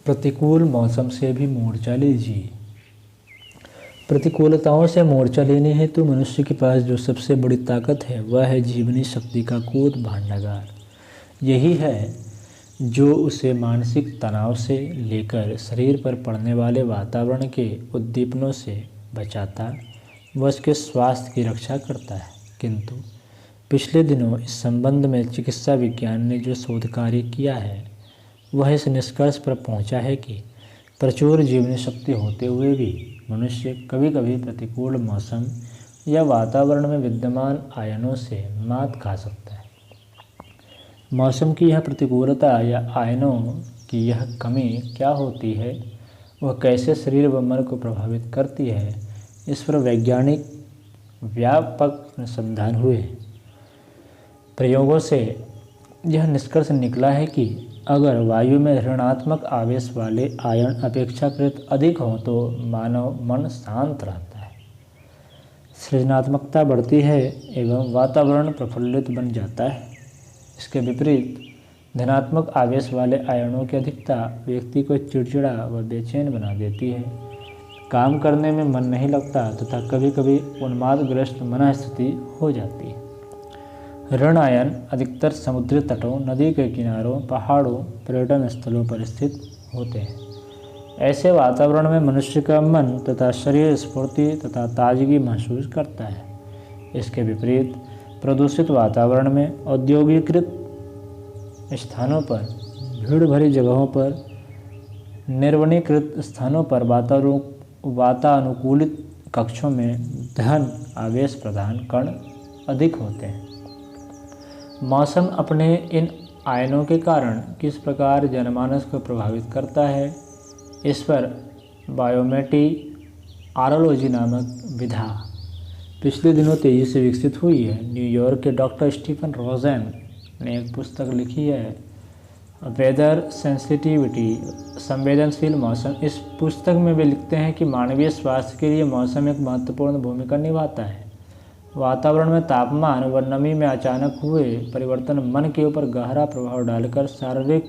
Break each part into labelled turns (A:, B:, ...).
A: प्रतिकूल मौसम से भी मोर्चा लीजिए। प्रतिकूलताओं से मोर्चा लेने हेतु मनुष्य के पास जो सबसे बड़ी ताकत है वह है जीवनी शक्ति का कूद भांडागार। यही है जो उसे मानसिक तनाव से लेकर शरीर पर पड़ने वाले वातावरण के उद्दीपनों से बचाता व उसके स्वास्थ्य की रक्षा करता है। किंतु पिछले दिनों इस संबंध में चिकित्सा विज्ञान ने जो शोध कार्य किया है वह इस निष्कर्ष पर पहुंचा है कि प्रचुर जीवनी शक्ति होते हुए भी मनुष्य कभी कभी प्रतिकूल मौसम या वातावरण में विद्यमान आयनों से मात खा सकता है। मौसम की यह प्रतिकूलता या आयनों की यह कमी क्या होती है, वह कैसे शरीर व मन को प्रभावित करती है, इस पर वैज्ञानिक व्यापक अनुसंधान हुए। प्रयोगों से यह निष्कर्ष निकला है कि अगर वायु में ऋणात्मक आवेश वाले आयन अपेक्षाकृत अधिक हों तो मानव मन शांत रहता है, सृजनात्मकता बढ़ती है एवं वातावरण प्रफुल्लित बन जाता है। इसके विपरीत धनात्मक आवेश वाले आयनों की अधिकता व्यक्ति को चिड़चिड़ा व बेचैन बना देती है, काम करने में मन नहीं लगता तथा कभी कभी उन्मादग्रस्त मनःस्थिति हो जाती है। ऋण आयन अधिकतर समुद्री तटों, नदी के किनारों, पहाड़ों, पर्यटन स्थलों पर स्थित होते हैं। ऐसे वातावरण में मनुष्य का मन तथा शरीर स्फूर्ति तथा ताजगी महसूस करता है। इसके विपरीत प्रदूषित वातावरण में औद्योगिकृत स्थानों पर, भीड़ भरी जगहों पर, निर्वनीकृत स्थानों पर, वातानुकूलित कक्षों में धन आवेश प्रदान कण अधिक होते हैं। मौसम अपने इन आयनों के कारण किस प्रकार जनमानस को प्रभावित करता है, इस पर बायोमेटीआरोलॉजी नामक विधा पिछले दिनों तेजी से विकसित हुई है। न्यूयॉर्क के डॉक्टर स्टीफन रोजेन ने एक पुस्तक लिखी है, वेदर सेंसिटिविटी, संवेदनशील मौसम। इस पुस्तक में वे लिखते हैं कि मानवीय स्वास्थ्य के लिए मौसम एक महत्वपूर्ण भूमिका निभाता है। वातावरण में तापमान व नमी में अचानक हुए परिवर्तन मन के ऊपर गहरा प्रभाव डालकर शारीरिक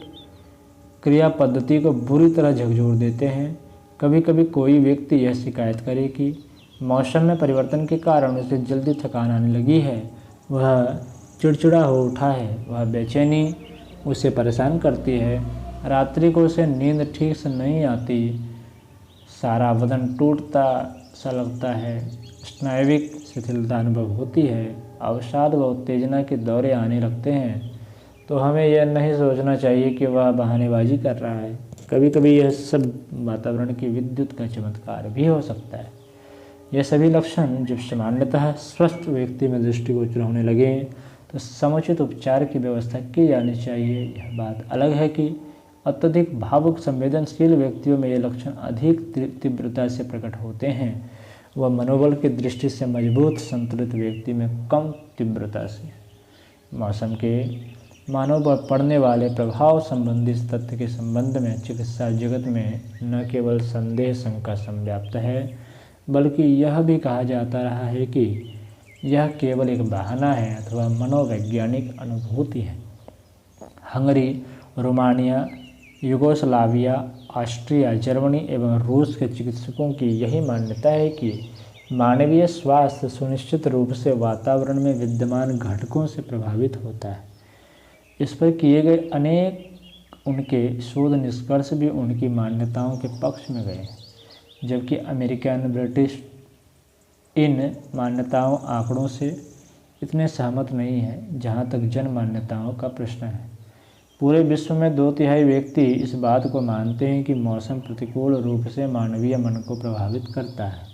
A: क्रिया पद्धति को बुरी तरह झकझोर देते हैं। कभी कभी कोई व्यक्ति यह शिकायत करे कि मौसम में परिवर्तन के कारण उसे जल्दी थकान आने लगी है, वह चिड़चिड़ा हो उठा है, वह बेचैनी उसे परेशान करती है, रात्रि को उसे नींद ठीक से नहीं आती, सारा बदन टूटता सा लगता है, स्नायुविक शिथिलता अनुभव होती है, अवसाद व उत्तेजना के दौरे आने लगते हैं। तो हमें यह नहीं सोचना चाहिए कि वह बहानेबाजी कर रहा है। कभी कभी यह सब वातावरण की विद्युत का चमत्कार भी हो सकता है। यह सभी लक्षण जब सामान्यतः स्वस्थ व्यक्ति में दृष्टिगोचर होने लगे तो समुचित उपचार की व्यवस्था की जानी चाहिए। यह बात अलग है कि अत्यधिक भावुक संवेदनशील व्यक्तियों में ये लक्षण अधिक तीव्रता से प्रकट होते हैं, वह मनोबल की दृष्टि से मजबूत संतुलित व्यक्ति में कम तीव्रता से। मौसम के मानव पर पड़ने वाले प्रभाव संबंधी इस तथ्य के संबंध में चिकित्सा जगत में न केवल संदेह शंका संव्याप्त है, बल्कि यह भी कहा जाता रहा है कि यह केवल एक बहाना है अथवा मनोवैज्ञानिक अनुभूति है। Hungary, Romania, Yugoslavia, Austria, Germany एवं रूस के चिकित्सकों की यही मान्यता है कि मानवीय स्वास्थ्य सुनिश्चित रूप से वातावरण में विद्यमान घटकों से प्रभावित होता है। इस पर किए गए अनेक उनके शोध निष्कर्ष भी उनकी मान्यताओं के पक्ष में गए, जबकि अमेरिकन ब्रिटिश इन मान्यताओं आंकड़ों से इतने सहमत नहीं है जहाँ तक जन मान्यताओं का प्रश्न है। पूरे विश्व में 2/3 व्यक्ति इस बात को मानते हैं कि मौसम प्रतिकूल रूप से मानवीय मन को प्रभावित करता है।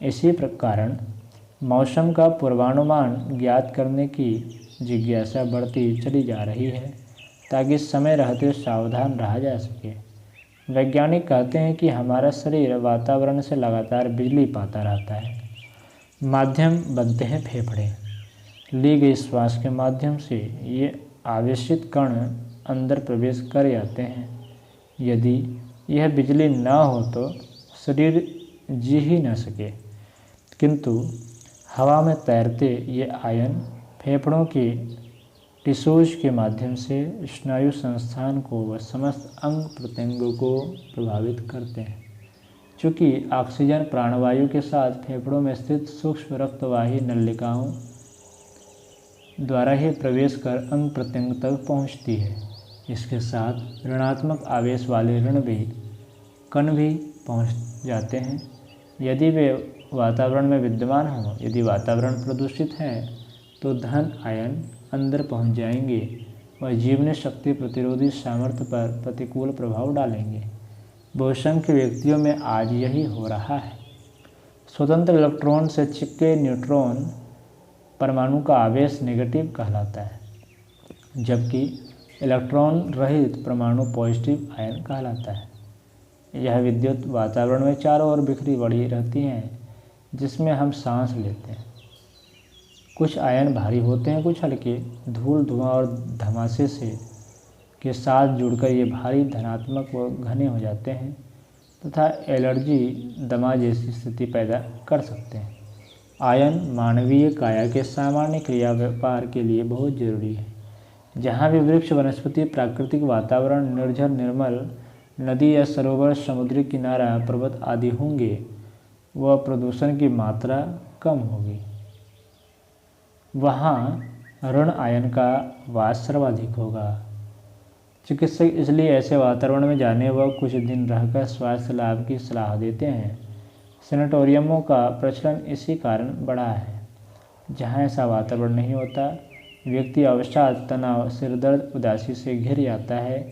A: इसी कारण मौसम का पूर्वानुमान ज्ञात करने की जिज्ञासा बढ़ती चली जा रही है ताकि समय रहते सावधान रहा जा सके। वैज्ञानिक कहते हैं कि हमारा शरीर वातावरण से लगातार बिजली पाता रहता है। माध्यम बनते हैं फेफड़े। ली गई श्वास के माध्यम से ये आवेशित कण अंदर प्रवेश कर जाते हैं। यदि यह बिजली न हो तो शरीर जी ही न सके, किंतु हवा में तैरते ये आयन फेफड़ों की टिश्यूज के माध्यम से स्नायु संस्थान को व समस्त अंग प्रत्यंगों को प्रभावित करते हैं। चूँकि ऑक्सीजन प्राणवायु के साथ फेफड़ों में स्थित सूक्ष्म रक्तवाही नलिकाओं द्वारा ही प्रवेश कर अंग प्रत्यंग तक पहुँचती है। इसके साथ ऋणात्मक आवेश वाले कण भी पहुँच जाते हैं यदि वे वातावरण में विद्यमान हों। यदि वातावरण प्रदूषित है तो धन आयन अंदर पहुंच जाएंगे और जीवनी शक्ति प्रतिरोधी सामर्थ्य पर प्रतिकूल प्रभाव डालेंगे। बहुसंख्य व्यक्तियों में आज यही हो रहा है। स्वतंत्र इलेक्ट्रॉन से चिपके न्यूट्रॉन परमाणु का आवेश नेगेटिव कहलाता है, जबकि इलेक्ट्रॉन रहित परमाणु पॉजिटिव आयन कहलाता है। यह विद्युत वातावरण में चारों ओर बिखरी पड़ी रहती हैं, जिसमें हम सांस लेते हैं। कुछ आयन भारी होते हैं, कुछ हल्के। धूल, धुआं और धमासे से के साथ जुड़कर ये भारी, धनात्मक व घने हो जाते हैं तथा एलर्जी, दमा जैसी स्थिति पैदा कर सकते हैं। आयन मानवीय काया के सामान्य क्रिया व्यापार के लिए बहुत जरूरी है। जहाँ भी वृक्ष, वनस्पति, प्राकृतिक वातावरण, निर्झर, निर्मल नदी या सरोवर, समुद्री किनारा, पर्वत आदि होंगे, वह प्रदूषण की मात्रा कम होगी। वहाँ ऋण आयन का वास सर्वाधिक होगा। चिकित्सक इसलिए ऐसे वातावरण में जाने व कुछ दिन रहकर स्वास्थ्य लाभ की सलाह देते हैं। सेनेटोरियमों का प्रचलन इसी कारण बढ़ा है। जहाँ ऐसा वातावरण नहीं होता, व्यक्ति अवसाद, तनाव, सिरदर्द, उदासी से घिर जाता है,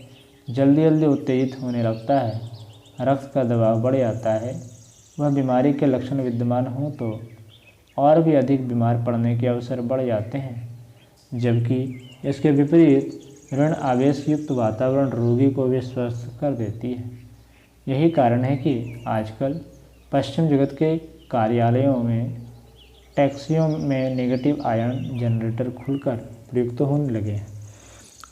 A: जल्दी जल्दी उत्तेजित होने लगता है, रक्त का दबाव बढ़ जाता है। वह बीमारी के लक्षण विद्यमान हों तो और भी अधिक बीमार पड़ने के अवसर बढ़ जाते हैं, जबकि इसके विपरीत ऋण आवेश युक्त वातावरण रोगी को भी स्वस्थ कर देती है। यही कारण है कि आजकल पश्चिम जगत के कार्यालयों में, टैक्सियों में नेगेटिव आयन जनरेटर खुलकर प्रयुक्त होने लगे हैं।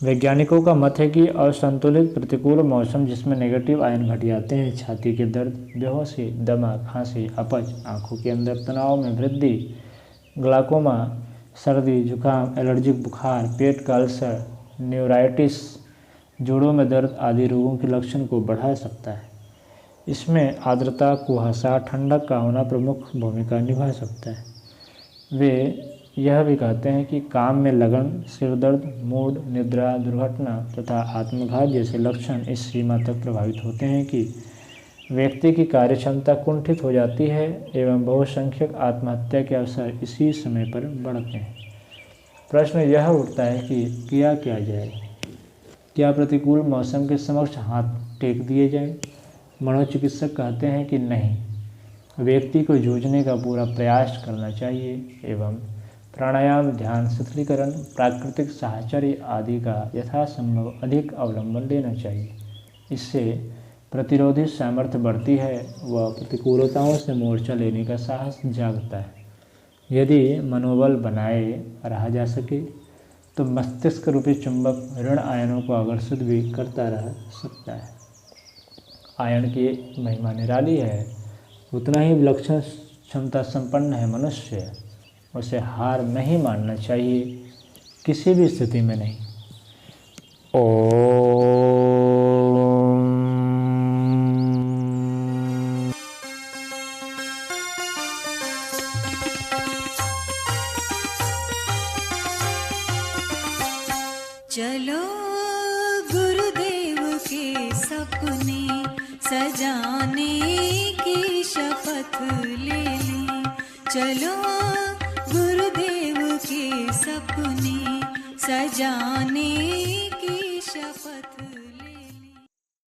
A: वैज्ञानिकों का मत है कि असंतुलित प्रतिकूल मौसम जिसमें नेगेटिव आयन घट जाते हैं, छाती के दर्द, बेहोशी, दमा, खांसी, अपच, आंखों के अंदर तनाव में वृद्धि, ग्लाकोमा, सर्दी, जुकाम, एलर्जिक बुखार, पेट का अल्सर, न्यूराइटिस, जोड़ों में दर्द आदि रोगों के लक्षण को बढ़ा सकता है। इसमें आर्द्रता, कुहासा, ठंडक का होना प्रमुख भूमिका निभा सकता है। वे यह भी कहते हैं कि काम में लगन, सिरदर्द, मूड, निद्रा, दुर्घटना तथा आत्मघात जैसे लक्षण इस सीमा तक प्रभावित होते हैं कि व्यक्ति की कार्यक्षमता कुंठित हो जाती है एवं बहुसंख्यक आत्महत्या के अवसर इसी समय पर बढ़ते हैं। प्रश्न यह उठता है कि किया क्या जाए? क्या प्रतिकूल मौसम के समक्ष हाथ टेक दिए जाएं? मनोचिकित्सक कहते हैं कि नहीं, व्यक्ति को जूझने का पूरा प्रयास करना चाहिए एवं प्राणायाम, ध्यान, शिथिलीकरण, प्राकृतिक साहचर्य आदि का यथासंभव अधिक अवलंबन लेना चाहिए। इससे प्रतिरोधी सामर्थ्य बढ़ती है व प्रतिकूलताओं से मोर्चा लेने का साहस जागता है। यदि मनोबल बनाए रहा जा सके तो मस्तिष्क रूपी चुंबक ऋण आयनों को आकर्षित भी करता रह सकता है। आयन की महिमा निराली है, उतना ही विलक्षण क्षमता संपन्न है मनुष्य। उसे हार नहीं मानना चाहिए, किसी भी स्थिति में नहीं।
B: चलो गुरुदेव के सपने सजाने की शपथ ले लें। चलो गुरुदेव के सपने सजाने की